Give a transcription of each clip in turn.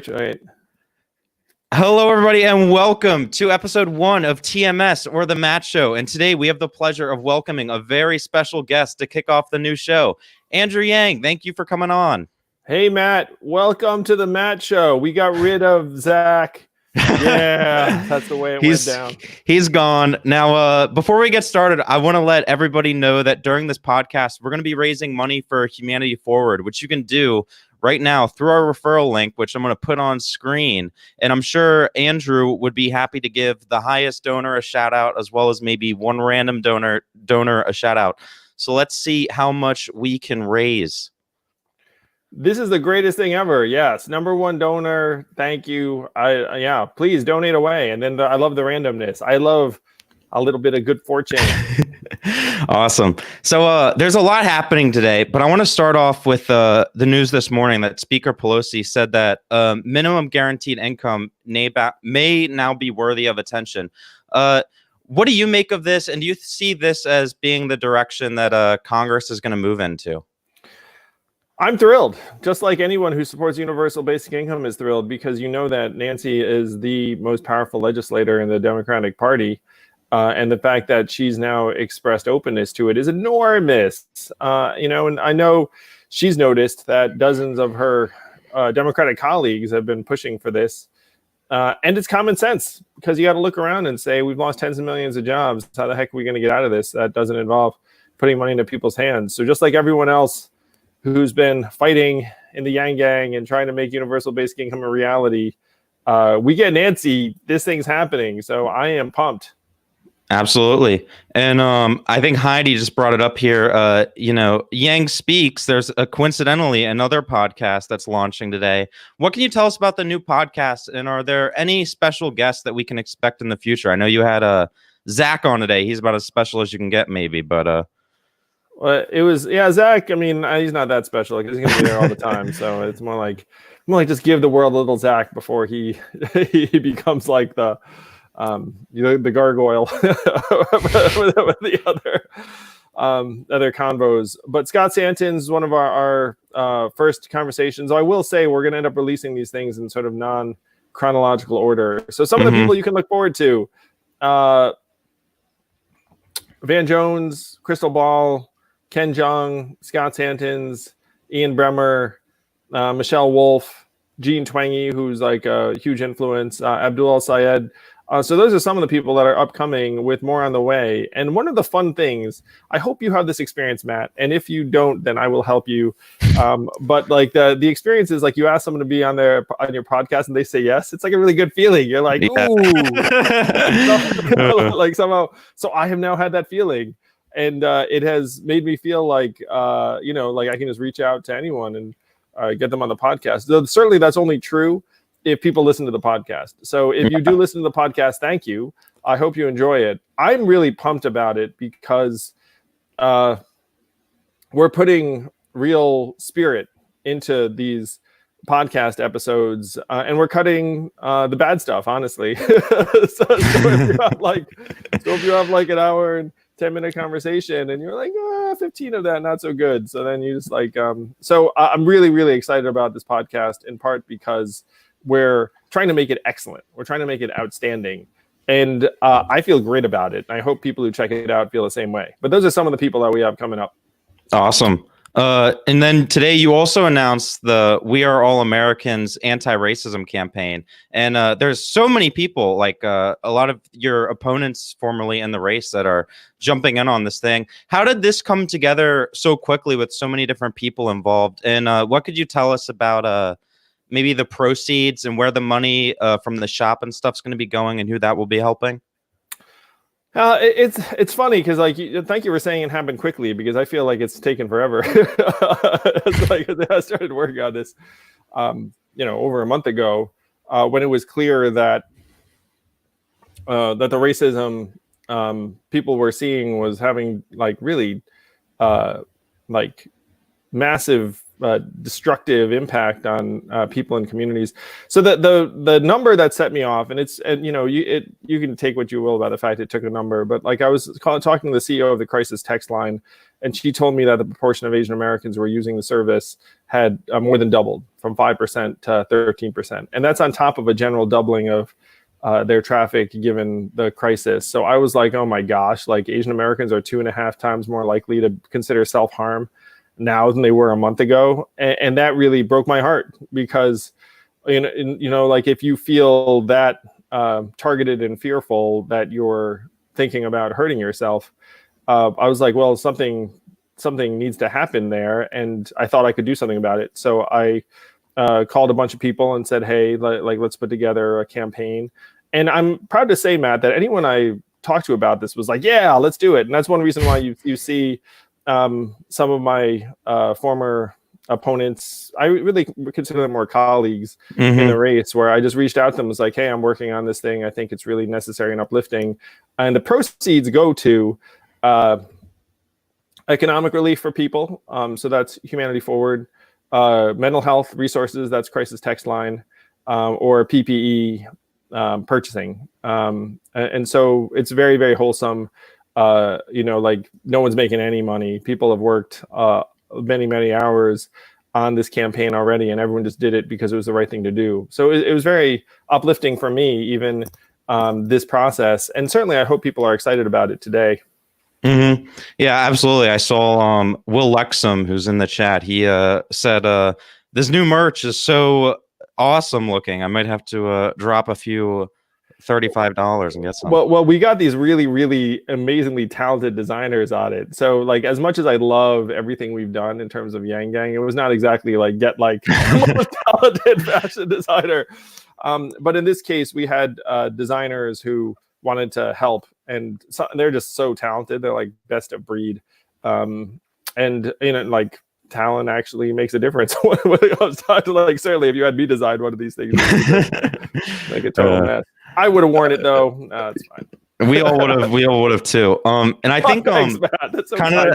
Right. Hello, everybody, and welcome to episode 1 of TMS, or The Matt Show. And today we have the pleasure of welcoming a very special guest to kick off the new show. Andrew Yang, thank you for coming on. Hey, Matt. Welcome to the Matt Show. We got rid of Zach. Yeah, that's the way it went down. He's gone. Now, before we get started, I want to let everybody know that during this podcast, we're going to be raising money for Humanity Forward, which you can do right now through our referral link, which I'm going to put on screen. And I'm sure Andrew would be happy to give the highest donor a shout out, as well as maybe one random donor a shout out. So let's see how much we can raise. This is the greatest thing ever. Yes, number one donor. Thank you. Please donate away. And then I love the randomness. I love a little bit of good fortune. Awesome. So there's a lot happening today, but I want to start off with the news this morning that Speaker Pelosi said that minimum guaranteed income may now be worthy of attention. What do you make of this? And do you see this as being the direction that Congress is going to move into? I'm thrilled, just like anyone who supports universal basic income is thrilled, because you know that Nancy is the most powerful legislator in the Democratic Party. And the fact that she's now expressed openness to it is enormous. And I know she's noticed that dozens of her Democratic colleagues have been pushing for this. And it's common sense, because you got to look around and say, we've lost tens of millions of jobs. How the heck are we going to get out of this? That doesn't involve putting money into people's hands. So just like everyone else who's been fighting in the Yang Gang and trying to make universal basic income a reality, we get Nancy, this thing's happening. So I am pumped. Absolutely. And I think Heidi just brought it up here. Yang Speaks, there's coincidentally another podcast that's launching today. What can you tell us about the new podcast? And are there any special guests that we can expect in the future? I know you had Zach on today. He's about as special as you can get, maybe, but it was, Zach. I mean, he's not that special because he's gonna be there all the time. So it's more like just give the world a little Zach before he becomes like the gargoyle with the other convos. But Scott Santon's one of our first conversations. I will say we're gonna end up releasing these things in sort of non-chronological order. So some of the people you can look forward to: Van Jones, Crystal Ball, Ken Jeong, Scott Santons, Ian Bremmer, Michelle Wolf, Gene Twangy, who's like a huge influence, Abdul Al-Sayed. So those are some of the people that are upcoming, with more on the way. And one of the fun things, I hope you have this experience, Matt. And if you don't, then I will help you. But like the experience is like you ask someone to be on your podcast and they say yes. It's like a really good feeling. You're like, ooh, like somehow. So I have now had that feeling. And it has made me feel like, like I can just reach out to anyone and get them on the podcast. So certainly that's only true if people listen to the podcast. So if you do listen to the podcast, thank you. I hope you enjoy it. I'm really pumped about it because we're putting real spirit into these podcast episodes, and we're cutting the bad stuff, honestly. so if you have like an hour and 10-minute conversation and you're like, 15 of that, not so good. So then you just like, so I'm really, really excited about this podcast, in part because we're trying to make it excellent. We're trying to make it outstanding. And I feel great about it. And I hope people who check it out feel the same way. But those are some of the people that we have coming up. Awesome. And then today you also announced the We Are All Americans anti-racism campaign. And there's so many people, like a lot of your opponents formerly in the race, that are jumping in on this thing. How did this come together so quickly with so many different people involved? And what could you tell us about maybe the proceeds and where the money from the shop and stuff's going to be going and who that will be helping? It's funny because thank you for saying it happened quickly, because I feel like it's taken forever. It's like I started working on this, over a month ago, when it was clear that the racism people were seeing was having like really massive destructive impact on people and communities. So the number that set me off, and you can take what you will about the fact it took a number, but like I was talking to the CEO of the crisis text line, and she told me that the proportion of Asian Americans who were using the service had more than doubled from 5% to 13%, and that's on top of a general doubling of their traffic given the crisis. So I was like, oh my gosh, like Asian Americans are 2.5 times more likely to consider self-harm now than they were a month ago. And that really broke my heart, because, like if you feel that targeted and fearful that you're thinking about hurting yourself, I was like, well, something needs to happen there. And I thought I could do something about it. So I called a bunch of people and said, hey, let's put together a campaign. And I'm proud to say, Matt, that anyone I talked to about this was like, yeah, let's do it. And that's one reason why you see some of my former opponents, I really consider them more colleagues in the race, where I just reached out to them, was like, hey, I'm working on this thing. I think it's really necessary and uplifting. And the proceeds go to economic relief for people. So that's Humanity Forward. Mental health resources, that's crisis text line, or PPE purchasing. And so it's very, very wholesome. Like no one's making any money. People have worked many, many hours on this campaign already, and everyone just did it because it was the right thing to do. So it was very uplifting for me, even this process. And certainly I hope people are excited about it today. Mm-hmm. Yeah, absolutely. I saw Will Lexum, who's in the chat. He said this new merch is so awesome looking. I might have to drop a few $35 and get some. Well, we got these really, really amazingly talented designers on it. So like, as much as I love everything we've done in terms of Yang Gang, it was not exactly like get like the most talented fashion designer. But in this case, we had designers who wanted to help, and they're just so talented. They're like best of breed. And like talent actually makes a difference when it comes time to, like, certainly if you had me design one of these things, like a total mess. I would have worn it though. It's fine. We all would have too. And I think thanks, Matt. So kind of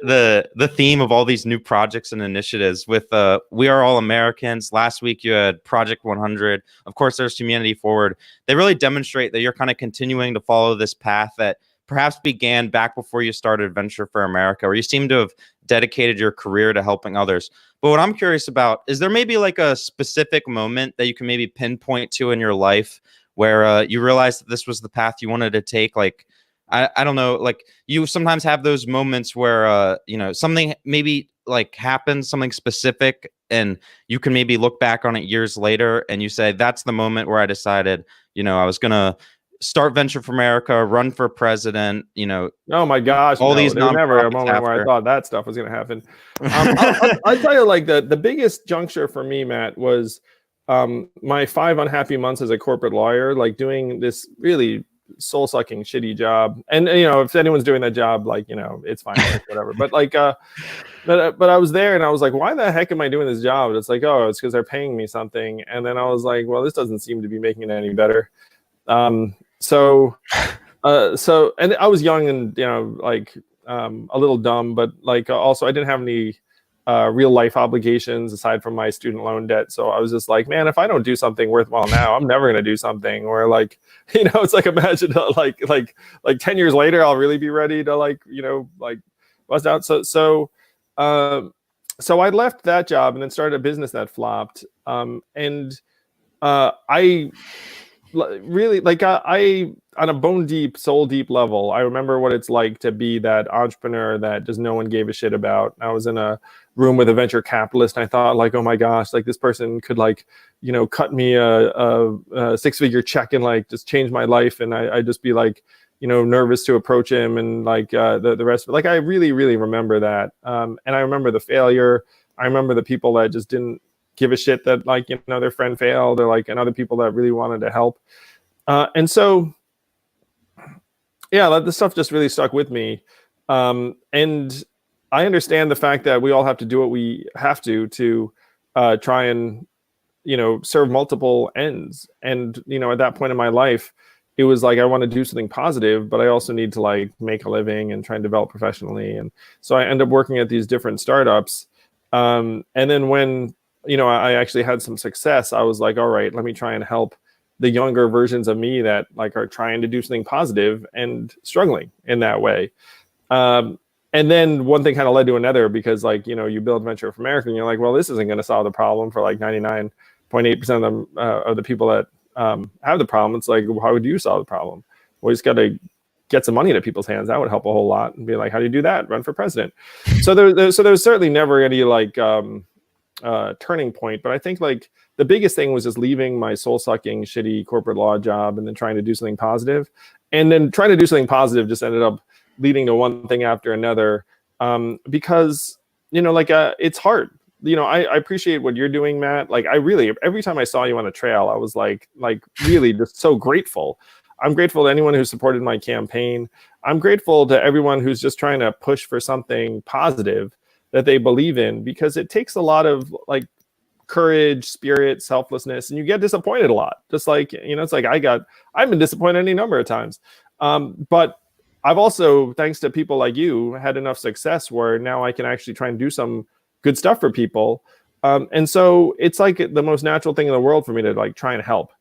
the theme of all these new projects and initiatives with We Are All Americans. Last week you had Project 100. Of course, there's Humanity Forward. They really demonstrate that you're kind of continuing to follow this path that perhaps began back before you started Venture for America, where you seem to have dedicated your career to helping others. But what I'm curious about is, there maybe like a specific moment that you can maybe pinpoint to in your life where you realized that this was the path you wanted to take? Like, I don't know, like you sometimes have those moments where, something maybe like happens, something specific, and you can maybe look back on it years later and you say, that's the moment where I decided, I was going to start Venture for America, run for president, Oh my gosh. All these there was never a moment where I thought that stuff was going to happen. I'll tell you, like the biggest juncture for me, Matt, was my 5 unhappy months as a corporate lawyer, like doing this really soul-sucking shitty job. And if anyone's doing that job, like, it's fine, like, whatever. But like but I was there and I was like, why the heck am I doing this job? And it's like, oh, it's because they're paying me something. And then I was like, well, this doesn't seem to be making it any better. So and I was young and a little dumb, but like also I didn't have any real life obligations aside from my student loan debt. So I was just like, man, if I don't do something worthwhile now, I'm never going to do something. Or like, it's like, imagine like 10 years later, I'll really be ready to bust out. So I left that job and then started a business that flopped. And I really, like, I on a bone deep, soul deep level, I remember what it's like to be that entrepreneur that just no one gave a shit about. I was in a room with a venture capitalist and I thought, like, oh my gosh, like this person could cut me a 6-figure check and like just change my life. And I'd just be like, nervous to approach him and like the rest of it. Like, I really, really remember that. And I remember the failure. I remember the people that just didn't give a shit that their friend failed, or and other people that really wanted to help. And so, yeah, this stuff just really stuck with me. And I understand the fact that we all have to do what we have to try and, serve multiple ends. And, at that point in my life, it was like, I want to do something positive, but I also need to make a living and try and develop professionally. And so I ended up working at these different startups. And then when, I actually had some success, I was like, all right, let me try and help the younger versions of me that like are trying to do something positive and struggling in that way. And then one thing kind of led to another, because like, you build Venture for America and you're like, well, this isn't going to solve the problem for like 99.8% of them, of the people that have the problem. It's like, how would you solve the problem? Well, you just got to get some money into people's hands. That would help a whole lot. And be like, how do you do that? Run for president. So there's certainly never any like turning point. But I think like the biggest thing was just leaving my soul sucking, shitty corporate law job and then trying to do something positive. And then trying to do something positive just ended up leading to one thing after another, because it's hard. I appreciate what you're doing, Matt. Like I really, every time I saw you on a trail, I was like really just so grateful. I'm grateful to anyone who supported my campaign. I'm grateful to everyone who's just trying to push for something positive that they believe in, because it takes a lot of like courage, spirit, selflessness, and you get disappointed a lot. Just like, it's like I've been disappointed any number of times. But I've also, thanks to people like you, had enough success where now I can actually try and do some good stuff for people. And so it's like the most natural thing in the world for me to like try and help.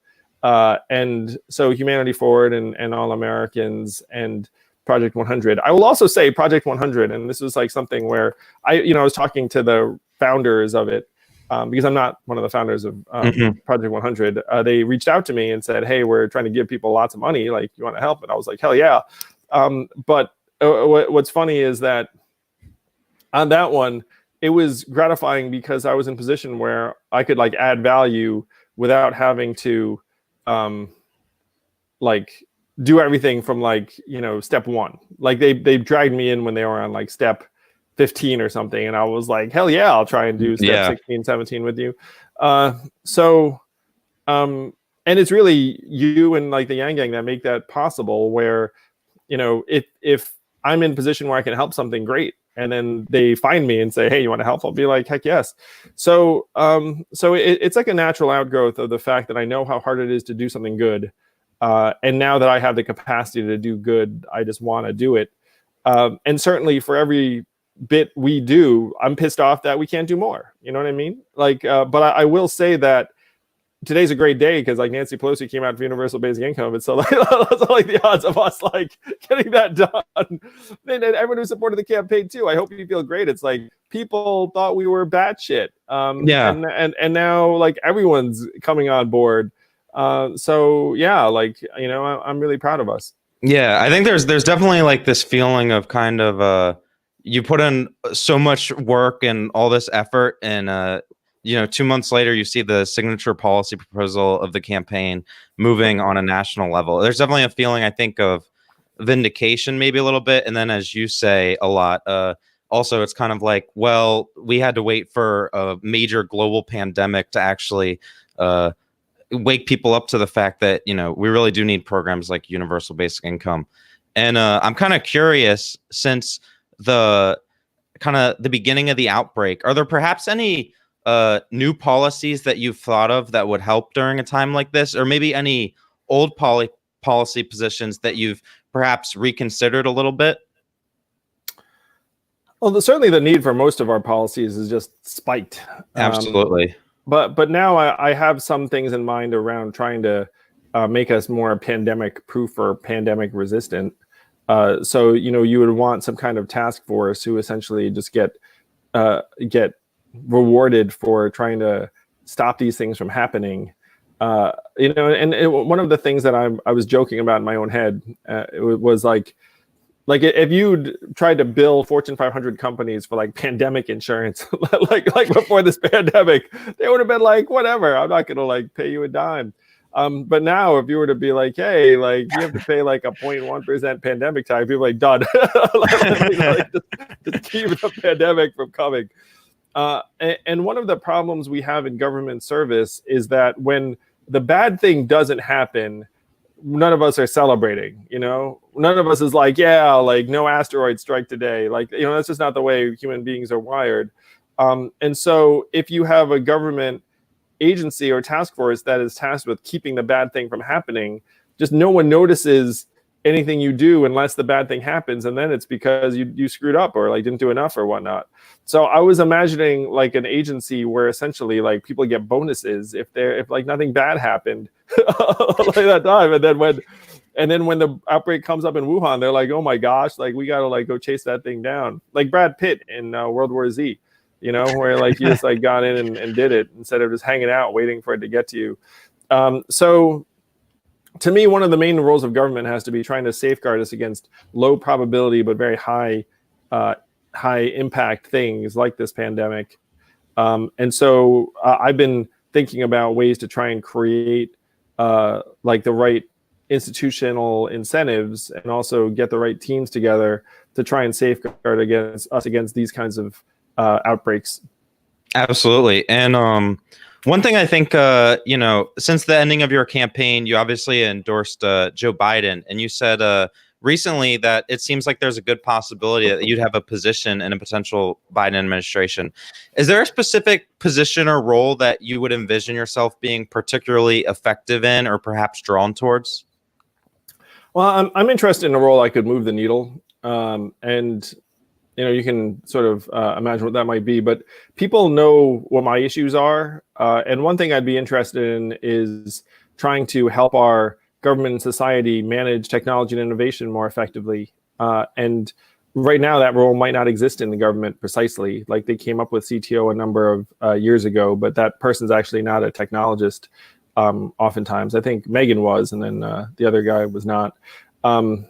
And so Humanity Forward and All Americans and Project 100. I will also say Project 100, and this was like something where I was talking to the founders of it, because I'm not one of the founders of Project 100. They reached out to me and said, hey, we're trying to give people lots of money. Like, you want to help? And I was like, hell yeah. But what's funny is that on that one, it was gratifying because I was in a position where I could like add value without having to like do everything from like, step one. Like they dragged me in when they were on like step 15 or something. And I was like, hell yeah, I'll try and do step 16, 17 with you. And it's really you and like the Yang Gang that make that possible, where, if I'm in a position where I can help something, great. And then they find me and say, hey, you want to help? I'll be like, heck yes. So it's like a natural outgrowth of the fact that I know how hard it is to do something good. And now that I have the capacity to do good, I just want to do it. And certainly for every bit we do, I'm pissed off that we can't do more. You know what I mean? Like, but I will say that today's a great day because like Nancy Pelosi came out for universal basic income, and so like, like the odds of us like getting that done, and everyone who supported the campaign too. I hope you feel great. It's like people thought we were batshit, and now like everyone's coming on board. So yeah, like I'm really proud of us. Yeah, I think there's definitely like this feeling of kind of you put in so much work and all this effort, and 2 months later, you see the signature policy proposal of the campaign moving on a national level. There's definitely a feeling, I think, of vindication, maybe a little bit. And then, as you say a lot, also, it's kind of like, well, we had to wait for a major global pandemic to actually wake people up to the fact that, we really do need programs like universal basic income. And I'm kind of curious, since the beginning of the outbreak, are there perhaps any new policies that you've thought of that would help during a time like this, or maybe any old policy positions that you've perhaps reconsidered a little bit? Well, certainly the need for most of our policies is just spiked. Absolutely. But now I have some things in mind around trying to make us more pandemic proof or pandemic resistant. So you would want some kind of task force who essentially just get rewarded for trying to stop these things from happening. One of the things that I was joking about in my own head, it was like if you'd tried to bill Fortune 500 companies for like pandemic insurance, like before this pandemic, they would have been like, whatever, I'm not going to like pay you a dime. But now if you were to be like, hey, like you have to pay like a 0.1% pandemic time, people are like, done. Just keep the pandemic from coming. And one of the problems we have in government service is that when the bad thing doesn't happen, none of us are celebrating. None of us is like, yeah, like no asteroid strike today. Like, that's just not the way human beings are wired. And so if you have a government agency or task force that is tasked with keeping the bad thing from happening, just no one notices anything you do unless the bad thing happens, and then it's because you screwed up or like didn't do enough or whatnot. So I was imagining like an agency where essentially like people get bonuses if like nothing bad happened like that time, and then when the outbreak comes up in Wuhan, they're like, oh my gosh, like we gotta like go chase that thing down, like Brad Pitt in World War Z, where like he just like got in and did it instead of just hanging out waiting for it to get to you. So to me, one of the main roles of government has to be trying to safeguard us against low probability but very high impact things like this pandemic. And so I've been thinking about ways to try and create like the right institutional incentives and also get the right teams together to try and safeguard against these kinds of outbreaks. Absolutely. And one thing I think, since the ending of your campaign, you obviously endorsed Joe Biden, and you said recently that it seems like there's a good possibility that you'd have a position in a potential Biden administration. Is there a specific position or role that you would envision yourself being particularly effective in or perhaps drawn towards? Well, I'm interested in a role I could move the needle. And you can sort of imagine what that might be, but people know what my issues are. And one thing I'd be interested in is trying to help our government and society manage technology and innovation more effectively. And right now that role might not exist in the government precisely. Like they came up with CTO a number of years ago, but that person's actually not a technologist. Oftentimes, I think Megan was, and then the other guy was not. I'm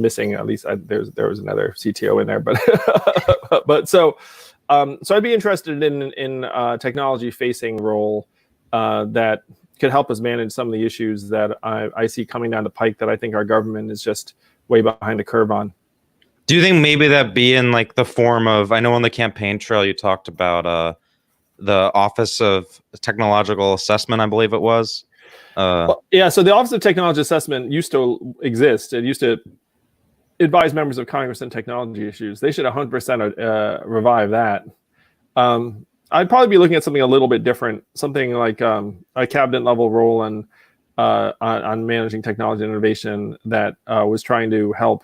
missing at least there was another CTO in there, but so I'd be interested in technology facing role that could help us manage some of the issues that I see coming down the pike that I think our government is just way behind the curve on. Do you think maybe that be in like the form of, I know on the campaign trail you talked about the Office of Technological Assessment, I believe it was? Well, yeah, so the Office of Technology Assessment used to exist. It used to advise members of Congress on technology issues. They should 100% revive that. I'd probably be looking at something a little bit different, something like a cabinet level role on managing technology and innovation that was trying to help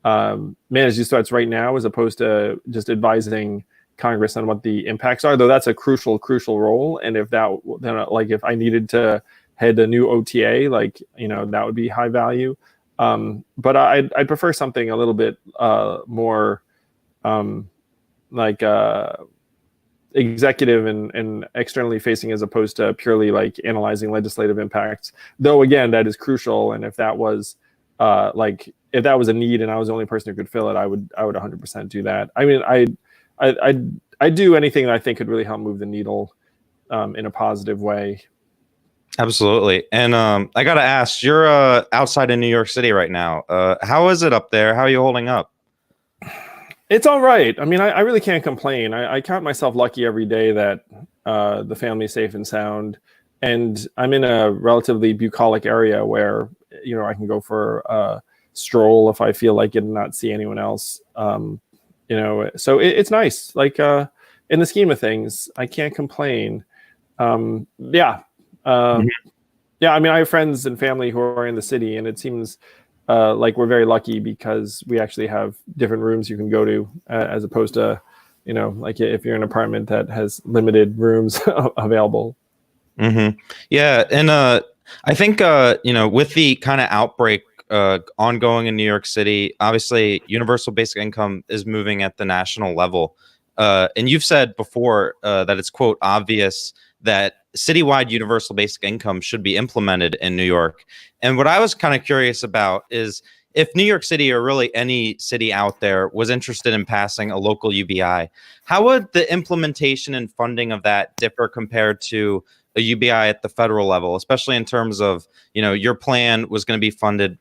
manage these threats right now, as opposed to just advising Congress on what the impacts are. Though that's a crucial role, and if I needed to head a new OTA, that would be high value. But I'd prefer something a little bit more executive and externally facing, as opposed to purely like analyzing legislative impacts. Though again, that is crucial, and if that was if that was a need and I was the only person who could fill it, I would 100% do that. I mean, I do anything that I think could really help move the needle in a positive way. Absolutely. And I got to ask, you're outside in New York City right now. How is it up there? How are you holding up? It's all right. I mean, I really can't complain. I count myself lucky every day that the family's safe and sound. And I'm in a relatively bucolic area where, I can go for a stroll if I feel like it and not see anyone else. So it's nice. Like in the scheme of things, I can't complain. Yeah. Yeah, I mean, I have friends and family who are in the city, and it seems like we're very lucky because we actually have different rooms you can go to, as opposed to, like if you're in an apartment that has limited rooms available. Mm-hmm. Yeah, and I think with the kind of outbreak ongoing in New York City, obviously universal basic income is moving at the national level, and you've said before that it's, quote, obvious that citywide universal basic income should be implemented in New York. And what I was kind of curious about is if New York City, or really any city out there, was interested in passing a local UBI, how would the implementation and funding of that differ compared to a UBI at the federal level, especially in terms of, your plan was going to be funded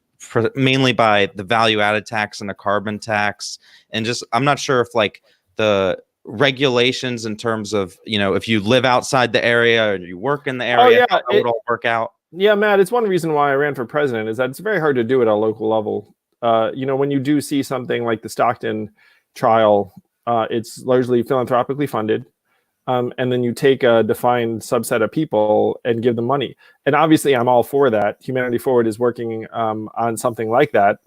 mainly by the value added tax and the carbon tax. And just, I'm not sure if like the regulations in terms of, if you live outside the area or you work in the area, how it would all work out. Yeah, Matt, it's one reason why I ran for president, is that it's very hard to do it at a local level. When you do see something like the Stockton trial, it's largely philanthropically funded. and then you take a defined subset of people and give them money. And obviously, I'm all for that. Humanity Forward is working on something like that.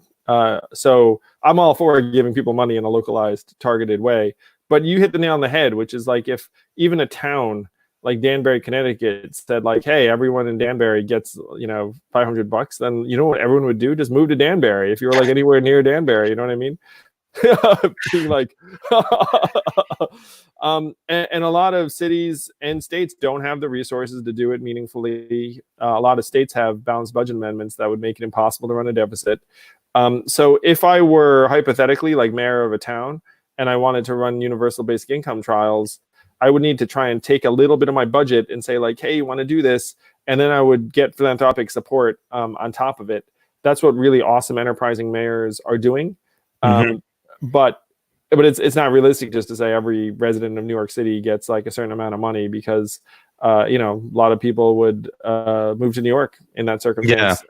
So I'm all for giving people money in a localized, targeted way. But you hit the nail on the head, which is like if even a town like Danbury, Connecticut said like, hey, everyone in Danbury gets, $500, then you know what everyone would do? Just move to Danbury. If you were like anywhere near Danbury, you know what I mean? Being like, and a lot of cities and states don't have the resources to do it meaningfully. A lot of states have balanced budget amendments that would make it impossible to run a deficit. So if I were hypothetically like mayor of a town and I wanted to run universal basic income trials, I would need to try and take a little bit of my budget and say like, hey, you want to do this? And then I would get philanthropic support on top of it. That's what really awesome enterprising mayors are doing. But it's not realistic just to say every resident of New York City gets like a certain amount of money because a lot of people would move to New York in that circumstance.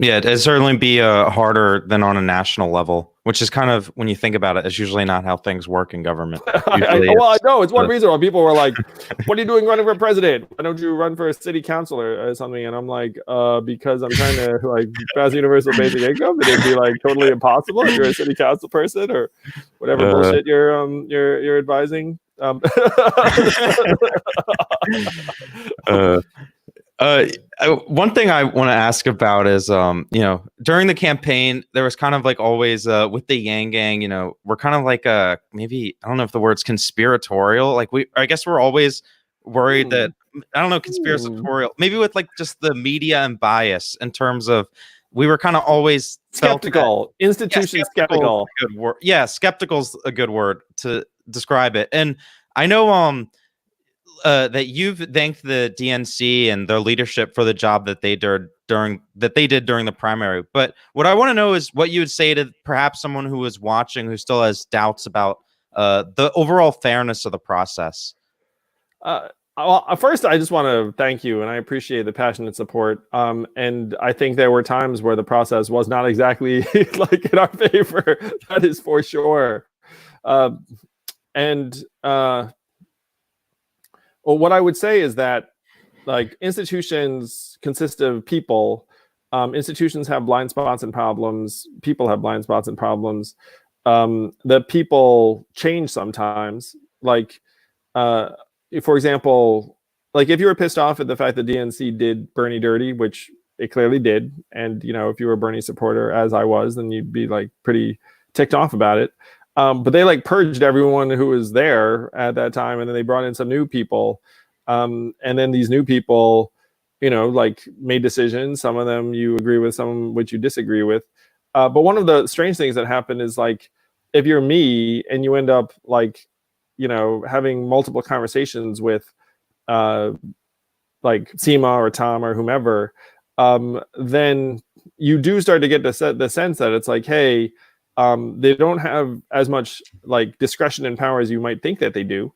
Yeah, it'd certainly be harder than on a national level, which is kind of, when you think about it, it's usually not how things work in government. I know it's one reason why people were like, "What are you doing running for president? Why don't you run for a city councilor or something?" And I'm like, because I'm trying to like pass universal basic income, and it'd be like totally impossible if you're a city council person or whatever bullshit you're advising. One thing I want to ask about is, during the campaign, there was kind of like always with the Yang Gang, we're kind of like maybe, I don't know if the word's conspiratorial. Like I guess we're always worried that, I don't know, conspiratorial, maybe with like just the media and bias in terms of, we were kind of always skeptical, institution skeptical. Good word. Yeah, skeptical's a good word to describe it. And I know that you've thanked the DNC and their leadership for the job that they did during the primary. But what I want to know is what you would say to perhaps someone who is watching who still has doubts about the overall fairness of the process. Well, first, I just want to thank you, and I appreciate the passionate support. And I think there were times where the process was not exactly like in our favor. That is for sure. Well, what I would say is that like institutions consist of people. Institutions have blind spots and problems. People have blind spots and problems. The people change sometimes. Like, for example, like if you were pissed off at the fact that DNC did Bernie dirty, which it clearly did, and if you were a Bernie supporter, as I was, then you'd be like pretty ticked off about it. But they like purged everyone who was there at that time, and then they brought in some new people. And then these new people, like made decisions. Some of them you agree with, some which you disagree with. But one of the strange things that happened is like, if you're me and you end up like, having multiple conversations with like Seema or Tom or whomever, then you do start to get the sense that it's like, hey, they don't have as much like discretion and power as you might think that they do.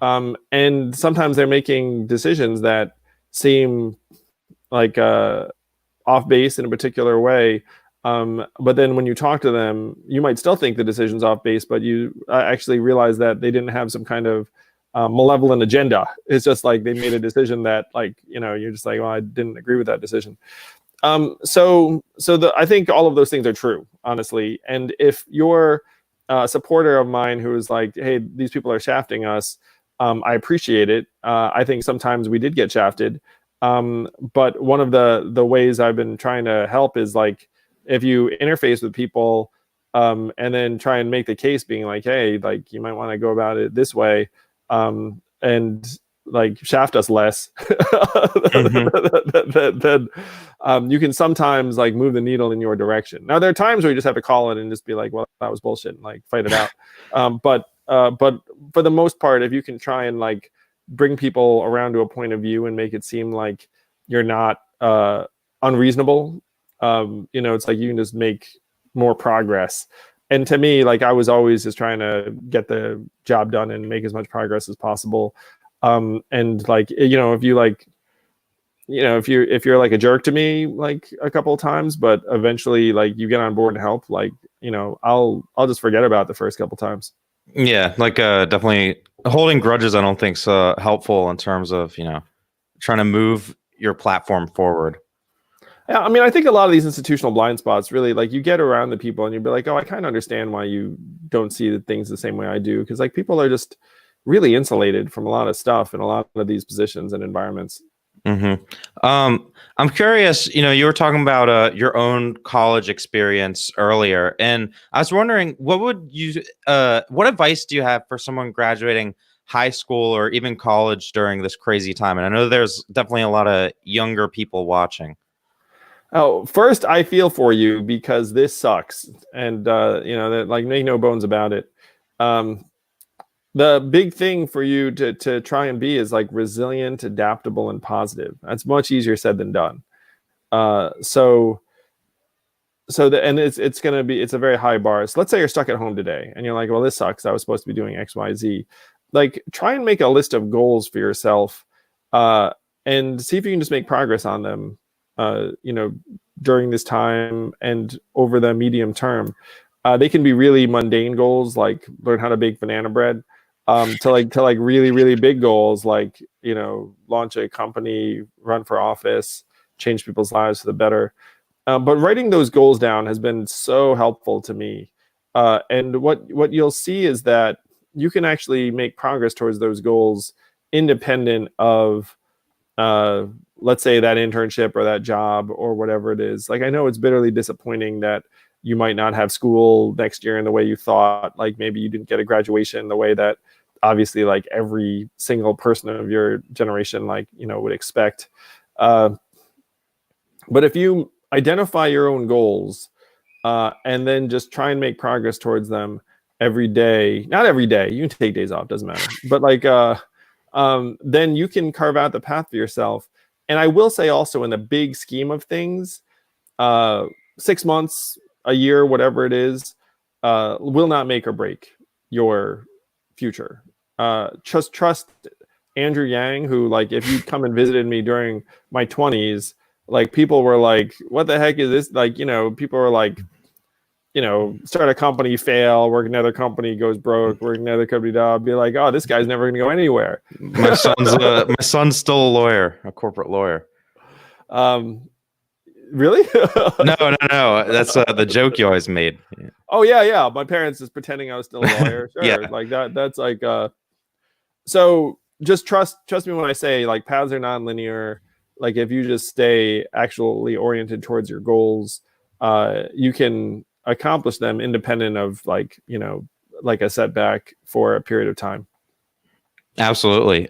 And sometimes they're making decisions that seem like off base in a particular way. But then when you talk to them, you might still think the decision's off base, but you actually realize that they didn't have some kind of malevolent agenda. It's just like they made a decision that like, you're just like, well, I didn't agree with that decision. So I think all of those things are true, honestly. And if you're a supporter of mine who is like, hey, these people are shafting us, I appreciate it. I think sometimes we did get shafted. But one of the ways I've been trying to help is like, if you interface with people and then try and make the case being like, hey, like you might want to go about it this way, and like shaft us less, then you can sometimes like move the needle in your direction. Now there are times where you just have to call it and just be like, well, that was bullshit, and like fight it out. But for the most part, if you can try and like bring people around to a point of view and make it seem like you're not unreasonable, it's like you can just make more progress. And to me, like I was always just trying to get the job done and make as much progress as possible. And like, if you like, if you're like a jerk to me like a couple of times, but eventually like you get on board and help, like, I'll just forget about the first couple of times. Yeah, like definitely Holding grudges, I don't think is helpful in terms of trying to move your platform forward. Yeah, I mean, I think a lot of these institutional blind spots really, like, you get around the people and you'd be like, oh, I kind of understand why you don't see the things the same way I do, because like people are just really insulated from a lot of stuff in a lot of these positions and environments. I'm curious, you were talking about your own college experience earlier, and I was wondering, what advice do you have for someone graduating high school or even college during this crazy time? And I know there's definitely a lot of younger people watching. Oh, first, I feel for you because this sucks, and that, like, make no bones about it. Um, the big thing for you to try and be is like resilient, adaptable, and positive. That's much easier said than done. So and it's going to be, it's a very high bar. So let's say you're stuck at home today and you're like, well, this sucks, I was supposed to be doing XYZ. Like, try and make a list of goals for yourself, and see if you can just make progress on them, during this time and over the medium term. They can be really mundane goals, like learn how to bake banana bread, to like really, really big goals, like, launch a company, run for office, change people's lives for the better. But writing those goals down has been so helpful to me. And what you'll see is that you can actually make progress towards those goals independent of, let's say, that internship or that job or whatever it is. Like, I know it's bitterly disappointing that you might not have school next year in the way you thought. Like, maybe you didn't get a graduation the way that obviously like every single person of your generation, like, would expect. But if you identify your own goals, and then just try and make progress towards them every day, not every day, you can take days off, doesn't matter, but like, then you can carve out the path for yourself. And I will say also, in the big scheme of things, 6 months, a year, whatever it is, will not make or break your future. Just trust Andrew Yang, who, like, if you come and visited me during my 20s, like, people were like, what the heck is this? Like, people were like, start a company, fail, work another company, goes broke, work another company, be like, oh, this guy's never gonna go anywhere. My son's still a lawyer, a corporate lawyer. Really? No. That's the joke you always made. Yeah. Oh yeah. My parents is pretending I was still a lawyer. Sure. Yeah. Like that. That's like, so just trust me when I say, like, paths are non-linear. Like, if you just stay actually oriented towards your goals, you can accomplish them independent of, like, like a setback for a period of time. Absolutely.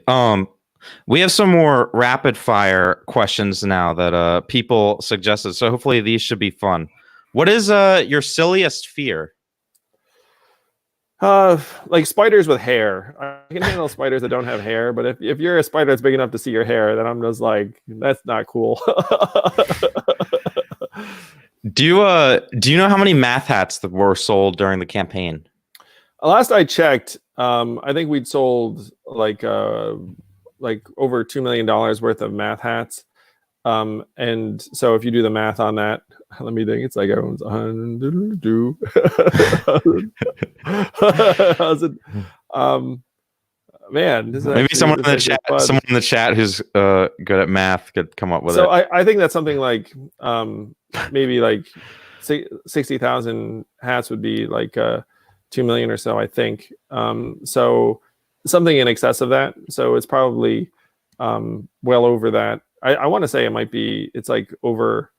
We have some more rapid fire questions now that people suggested, so hopefully these should be fun. What is your silliest fear? Like spiders with hair. I can handle spiders that don't have hair, but if you're a spider that's big enough to see your hair, then I'm just like, that's not cool. Do you know how many math hats that were sold during the campaign? Last I checked, I think we'd sold like over $2 million worth of math hats. And so if you do the math on that, let me think, it's like everyone's 100. Man, maybe someone in the chat who's good at math could come up with it. So I think that's something like, maybe like 60,000 hats would be like 2 million or so, I think. So something in excess of that. So it's probably well over that. I want to say it's like over,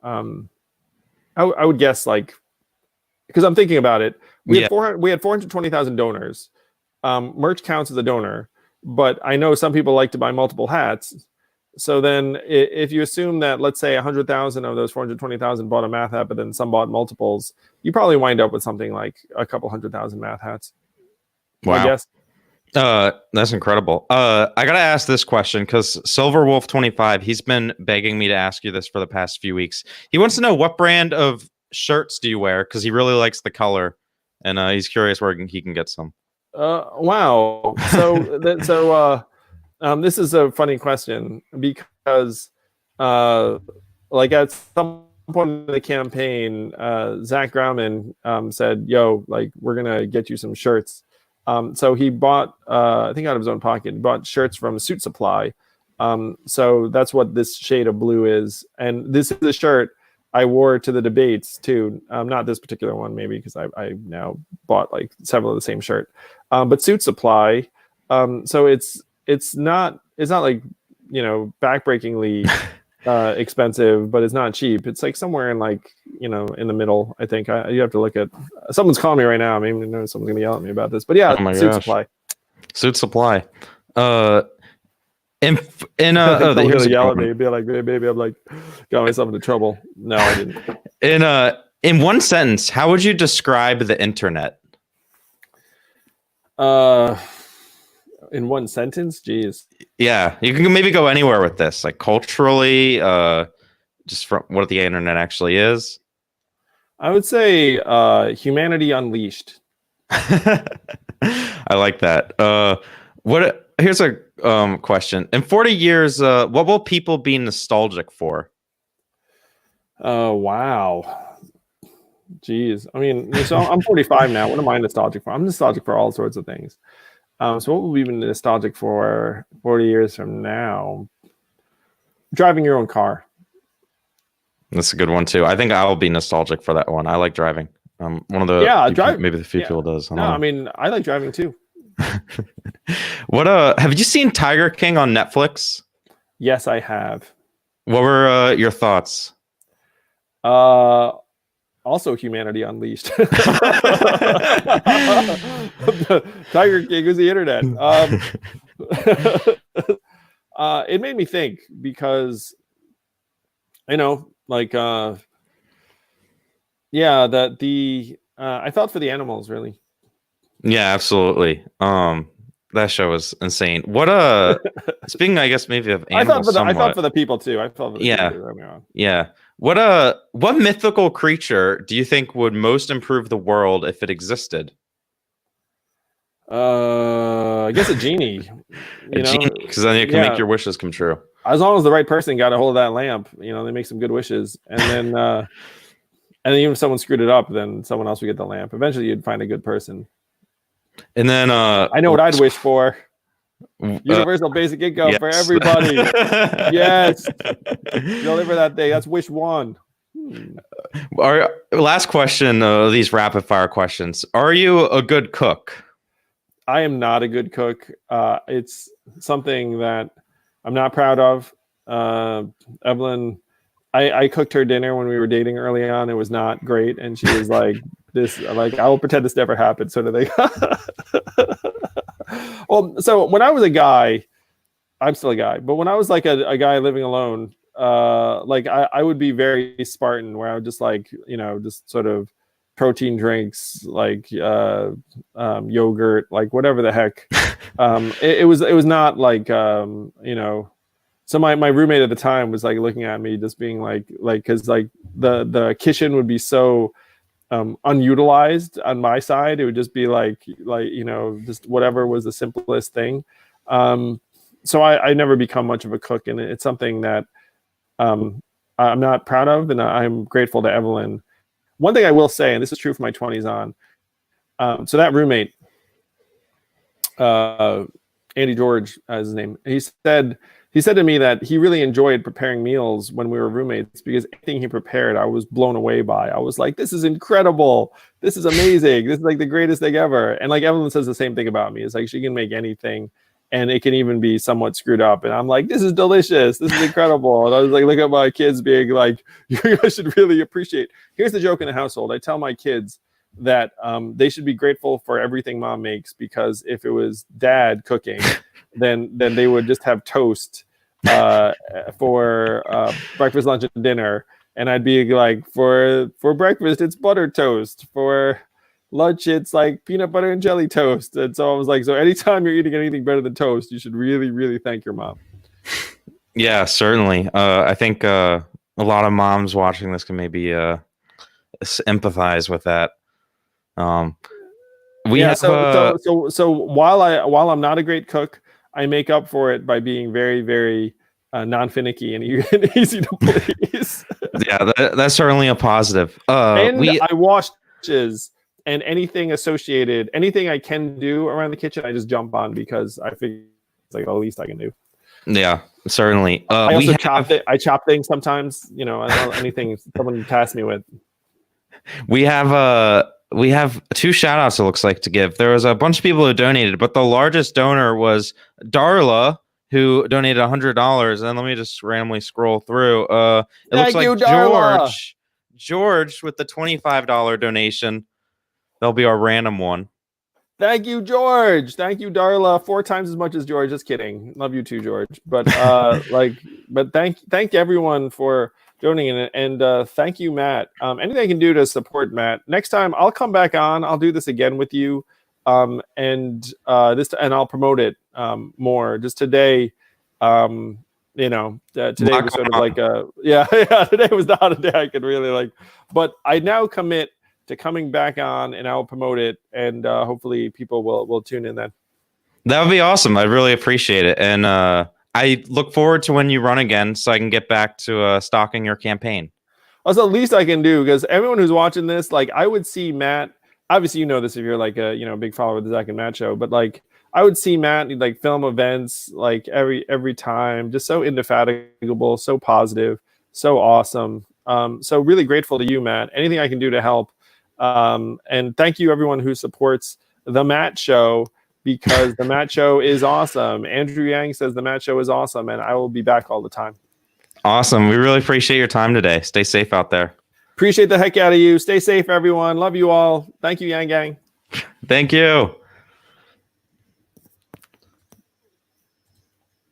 I would guess, like, because I'm thinking about it, we had 420,000 donors. Merch counts as a donor, but I know some people like to buy multiple hats. So then if you assume that, let's say 100,000 of those 420,000 bought a math hat, but then some bought multiples, you probably wind up with something like a couple 100,000 math hats. Wow. I guess. That's incredible. I gotta ask this question because Silverwolf25, he's been begging me to ask you this for the past few weeks. He wants to know, what brand of shirts do you wear? Because he really likes the color, and he's curious where he can get some. Wow. So this is a funny question because, like, at some point in the campaign, Zach Grauman said, "Yo, like, we're gonna get you some shirts." So he bought, I think out of his own pocket, he bought shirts from Suit Supply. So that's what this shade of blue is. And this is a shirt I wore to the debates too. Not this particular one, maybe because I now bought like several of the same shirt. But Suit Supply. So it's not like, backbreakingly expensive, but it's not cheap. It's like somewhere in like, in the middle, I think. You have to look at, someone's calling me right now. I mean, someone's gonna yell at me about this, but yeah, Suit Supply. Suit Supply. And they're gonna yell at me, be like, maybe I'm like got myself into trouble. No, I didn't. In one sentence, how would you describe the internet? In one sentence, geez. Yeah, you can maybe go anywhere with this, like culturally, just from what the internet actually is. I would say humanity unleashed. I like that. Here's a question. In 40 years, what will people be nostalgic for? Oh, wow. Geez. I mean, so I'm 45 now. What am I nostalgic for? I'm nostalgic for all sorts of things. So what will we be nostalgic for 40 years from now? Driving your own car. That's a good one too. I think I'll be nostalgic for that one. I like driving. One of the maybe the few people does. I mean, I like driving too. What have you seen Tiger King on Netflix? Yes, I have. What were your thoughts? Also humanity unleashed. Tiger King was the internet. It made me think because like I felt for the animals, really. Yeah, absolutely. That show was insane. What speaking, I guess maybe of animals. I felt for the people too. I felt for the people too, yeah. What mythical creature do you think would most improve the world if it existed? I guess a genie. Genie, because then you can make your wishes come true. As long as the right person got a hold of that lamp, they make some good wishes, and then even if someone screwed it up, then someone else would get the lamp. Eventually, you'd find a good person. And then I know what I'd wish for. Universal basic income for everybody. Yes. Deliver that day. That's wish one. Our last question, these rapid fire questions. Are you a good cook? I am not a good cook. It's something that I'm not proud of. Evelyn, I cooked her dinner when we were dating early on. It was not great. And she was like, I will pretend this never happened. So do they. Well, so when I was a guy, I'm still a guy, but when I was like a guy living alone, I would be very Spartan, where I would just just sort of protein drinks, like yogurt, like whatever the heck. It was not like So my roommate at the time was like looking at me, just being like because like the kitchen would be so unutilized on my side. It would just be like just whatever was the simplest thing. So I never become much of a cook, and it's something that I'm not proud of, and I'm grateful to Evelyn. One thing I will say, and this is true for my 20s on, so that roommate, Andy George, as his name, he said to me that he really enjoyed preparing meals when we were roommates, because anything he prepared, I was blown away by. I was like, this is incredible. This is amazing. This is like the greatest thing ever. And like Evelyn says the same thing about me. It's like she can make anything, and it can even be somewhat screwed up. And I'm like, this is delicious. This is incredible. And I was like, look at my kids being like, you guys should really appreciate. Here's the joke in the household. I tell my kids that they should be grateful for everything mom makes, because if it was dad cooking, then they would just have toast for breakfast, lunch, and dinner. And I'd be like, for breakfast, it's butter toast. For lunch, it's like peanut butter and jelly toast. And so I was like, so anytime you're eating anything better than toast, you should really, really thank your mom. Yeah, certainly. I think a lot of moms watching this can maybe empathize with that. So while I'm not a great cook, I make up for it by being very, very non-finicky and easy to please. Yeah, that's certainly a positive. I wash dishes and anything associated, anything I can do around the kitchen, I just jump on because I figure it's like the least I can do. Yeah, certainly. I also I chop things sometimes, you know, anything someone tasks me with. We have 2 shout outs, it looks like, to give. There was a bunch of people who donated, but the largest donor was Darla, who donated $100. And let me just randomly scroll through. It looks like Darla. George with the $25 donation. That'll be our random one. Thank you, George. Thank you, Darla. 4 times as much as George. Just kidding. Love you too, George. But thank everyone for donating it, and thank you, Matt. Anything I can do to support Matt. Next time I'll come back on. I'll do this again with you, and I'll promote it more. Just today, today was sort of like today was not a day I could really like, but I now commit to coming back on, and I'll promote it, and hopefully people will tune in then. That would be awesome. I'd really appreciate it, and I look forward to when you run again, so I can get back to stalking your campaign. That's the least I can do, because everyone who's watching this, like, I would see Matt. Obviously, you know this if you're like a big follower of the Zach and Matt show, but like I would see Matt like film events like every time, just so indefatigable, so positive, so awesome. So really grateful to you, Matt. Anything I can do to help. And thank you everyone who supports the Matt Show, because the Matt Show is awesome. Andrew Yang says the Matt Show is awesome, and I will be back all the time. Awesome. We really appreciate your time today. Stay safe out there. Appreciate the heck out of you. Stay safe, everyone. Love you all. Thank you, Yang Gang. Thank you.